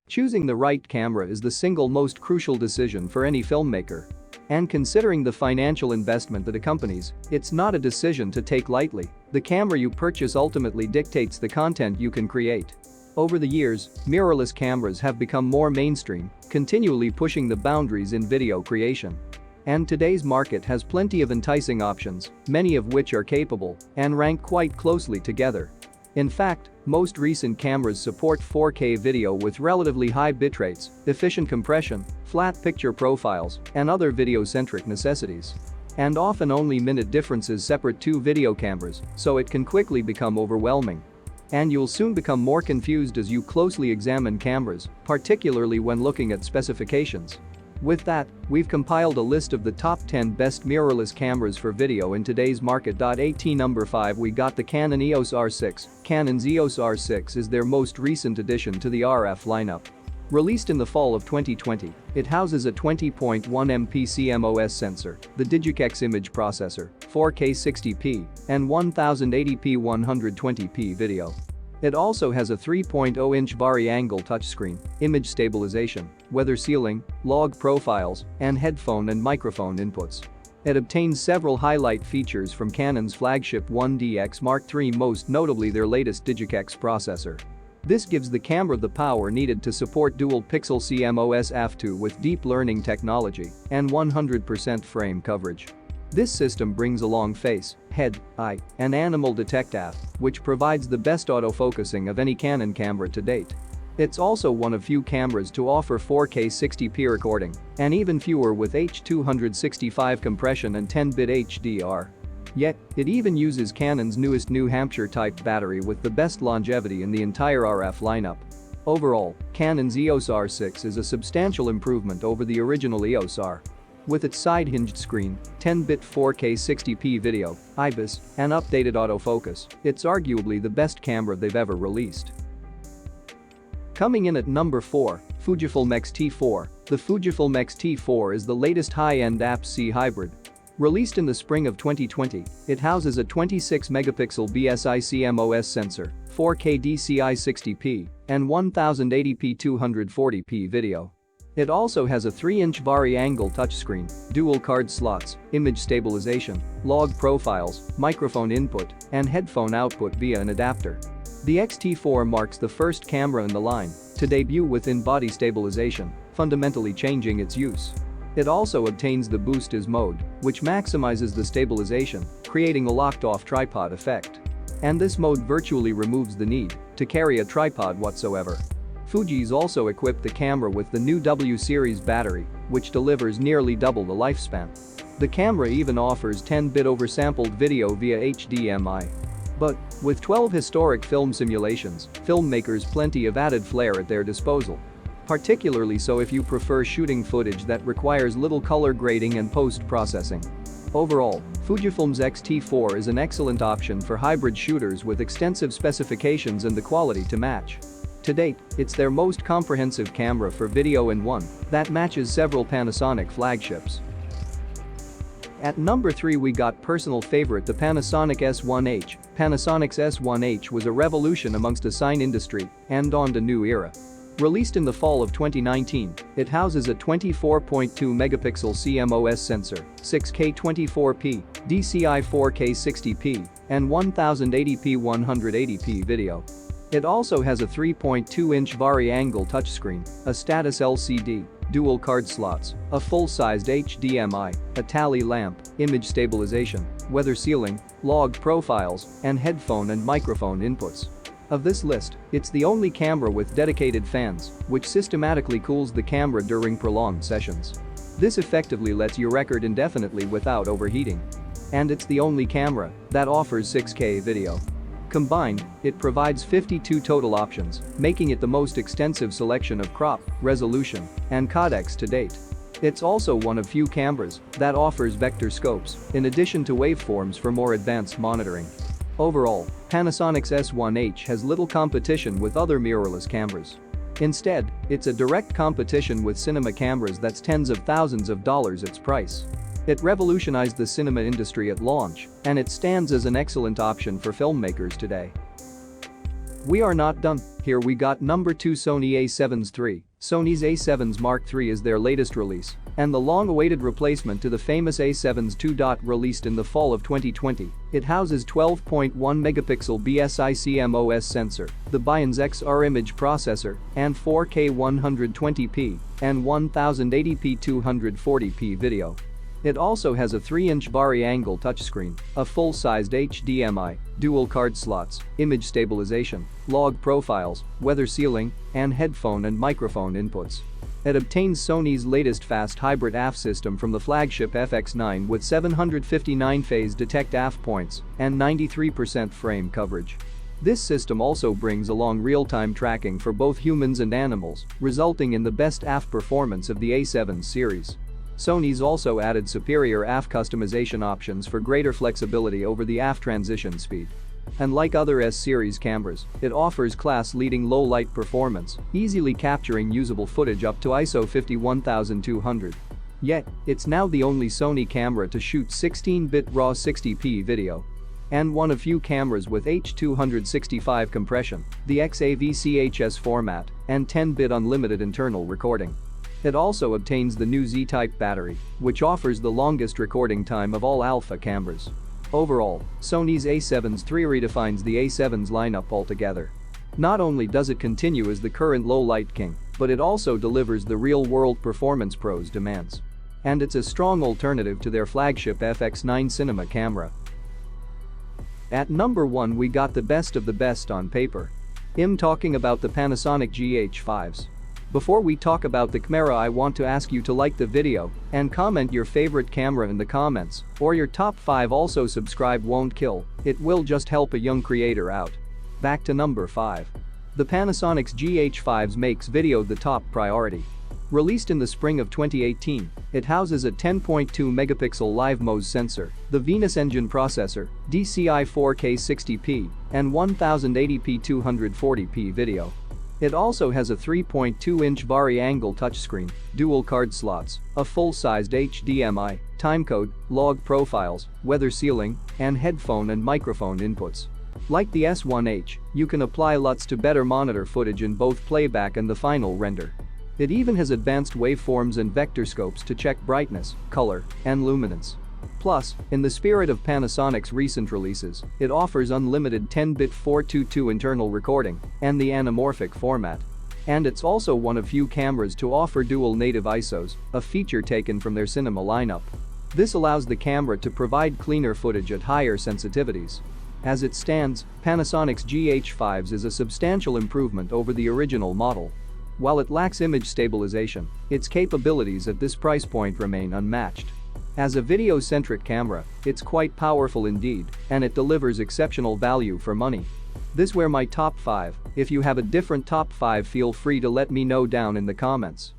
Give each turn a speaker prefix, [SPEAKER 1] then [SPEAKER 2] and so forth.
[SPEAKER 1] Choosing the right camera is the single most crucial decision for any filmmaker. And considering the financial investment that accompanies, it's not a decision to take lightly. The camera you purchase ultimately dictates the content you can create. Over the years, mirrorless cameras have become more mainstream, continually pushing the boundaries in video creation. And today's market has plenty of enticing options, many of which are capable and rank quite closely together. In fact, most recent cameras support 4K video with relatively high bitrates, efficient compression, flat picture profiles, and other video-centric necessities. And often only minute differences separate two video cameras, so it can quickly become overwhelming. And you'll soon become more confused as you closely examine cameras, particularly when looking at specifications. With that, we've compiled a list of the top 10 best mirrorless cameras for video in today's market. At number 5 we got the Canon EOS R6. Canon's EOS R6 is their most recent addition to the RF lineup. Released in the fall of 2020, it houses a 20.1 MP CMOS sensor, the Digic image processor, 4K 60p, and 1080p 120p video. It also has a 3.0-inch vari-angle touchscreen, image stabilization, weather sealing, log profiles, and headphone and microphone inputs. It obtains several highlight features from Canon's flagship 1DX Mark III, most notably their latest Digic processor. This gives the camera the power needed to support dual-pixel CMOS f2 with deep learning technology and 100% frame coverage. This system brings along face, head, eye, and animal detect AF, which provides the best autofocusing of any Canon camera to date. It's also one of few cameras to offer 4K 60p recording, and even fewer with H.265 compression and 10-bit HDR. Yet, it even uses Canon's newest New Hampshire-type battery with the best longevity in the entire RF lineup. Overall, Canon's EOS R6 is a substantial improvement over the original EOS R. With its side-hinged screen, 10-bit 4K 60p video, IBIS, and updated autofocus, it's arguably the best camera they've ever released. Coming in at number 4, Fujifilm X-T4. The Fujifilm X-T4 is the latest high-end APS-C hybrid. Released in the spring of 2020, it houses a 26-megapixel BSI CMOS sensor, 4K DCI 60p, and 1080p 240p video. It also has a 3-inch vari-angle touchscreen, dual card slots, image stabilization, log profiles, microphone input, and headphone output via an adapter. The X-T4 marks the first camera in the line to debut with in-body stabilization, fundamentally changing its use. It also obtains the Boost As mode, which maximizes the stabilization, creating a locked-off tripod effect. And this mode virtually removes the need to carry a tripod whatsoever. Fuji's also equipped the camera with the new W series battery, which delivers nearly double the lifespan. The camera even offers 10-bit oversampled video via HDMI. But, with 12 historic film simulations, filmmakers plenty of added flair at their disposal. Particularly so if you prefer shooting footage that requires little color grading and post-processing. Overall, Fujifilm's X-T4 is an excellent option for hybrid shooters with extensive specifications and the quality to match. To date, it's their most comprehensive camera for video in one that matches several Panasonic flagships. At number 3 we got personal favorite, the Panasonic S1H. Panasonic's S1H was a revolution amongst the sign industry and dawned a new era. Released in the fall of 2019, it houses a 24.2-megapixel CMOS sensor, 6K 24p, DCI 4K 60p, and 1080p 180p video. It also has a 3.2-inch vari-angle touchscreen, a status LCD, dual card slots, a full-sized HDMI, a tally lamp, image stabilization, weather sealing, log profiles, and headphone and microphone inputs. Of this list, it's the only camera with dedicated fans, which systematically cools the camera during prolonged sessions. This effectively lets you record indefinitely without overheating. And it's the only camera that offers 6K video. Combined, it provides 52 total options, making it the most extensive selection of crop, resolution, and codecs to date. It's also one of few cameras that offers vector scopes, in addition to waveforms for more advanced monitoring. Overall, Panasonic's S1H has little competition with other mirrorless cameras. Instead, it's a direct competition with cinema cameras that's tens of thousands of dollars its price. It revolutionized the cinema industry at launch, and it stands as an excellent option for filmmakers today. We are not done. Here we got number 2, Sony A7s III. Sony's A7s Mark III is their latest release and the long-awaited replacement to the famous A7s II. Released in the fall of 2020. It houses 12.1 megapixel BSI CMOS sensor, the Bions XR image processor, and 4K 120p and 1080p 240p video. It also has a 3-inch vari-angle touchscreen, a full-sized HDMI, dual card slots, image stabilization, log profiles, weather sealing, and headphone and microphone inputs. It obtains Sony's latest fast hybrid AF system from the flagship FX9 with 759 phase detect AF points and 93% frame coverage. This system also brings along real-time tracking for both humans and animals, resulting in the best AF performance of the A7 series. Sony's also added superior AF customization options for greater flexibility over the AF transition speed. And like other S-series cameras, it offers class-leading low-light performance, easily capturing usable footage up to ISO 51200. Yet, it's now the only Sony camera to shoot 16-bit RAW 60p video. And one of few cameras with H.265 compression, the XAVCHS format, and 10-bit unlimited internal recording. It also obtains the new Z-type battery, which offers the longest recording time of all alpha cameras. Overall, Sony's A7s III redefines the A7's lineup altogether. Not only does it continue as the current low-light king, but it also delivers the real-world performance pros demands. And it's a strong alternative to their flagship FX9 cinema camera. At number 1 we got the best of the best on paper. I'm talking about the Panasonic GH5s. Before we talk about the camera, I want to ask you to like the video and comment your favorite camera in the comments, or your top 5. Also subscribe won't kill, it will just help a young creator out. Back to number 5. The Panasonic's GH5s makes video the top priority. Released in the spring of 2018, it houses a 10.2 megapixel live MOS sensor, the Venus Engine processor, DCI 4K 60p, and 1080p 240p video. It also has a 3.2-inch vari-angle touchscreen, dual card slots, a full-sized HDMI, timecode, log profiles, weather sealing, and headphone and microphone inputs. Like the S1H, you can apply LUTs to better monitor footage in both playback and the final render. It even has advanced waveforms and vector scopes to check brightness, color, and luminance. Plus, in the spirit of Panasonic's recent releases, it offers unlimited 10-bit 422 internal recording and the anamorphic format. And it's also one of few cameras to offer dual native ISOs, a feature taken from their cinema lineup. This allows the camera to provide cleaner footage at higher sensitivities. As it stands, Panasonic's GH5s is a substantial improvement over the original model. While it lacks image stabilization, its capabilities at this price point remain unmatched. As a video-centric camera, it's quite powerful indeed, and it delivers exceptional value for money. This were my top 5. If you have a different top 5, feel free to let me know down in the comments.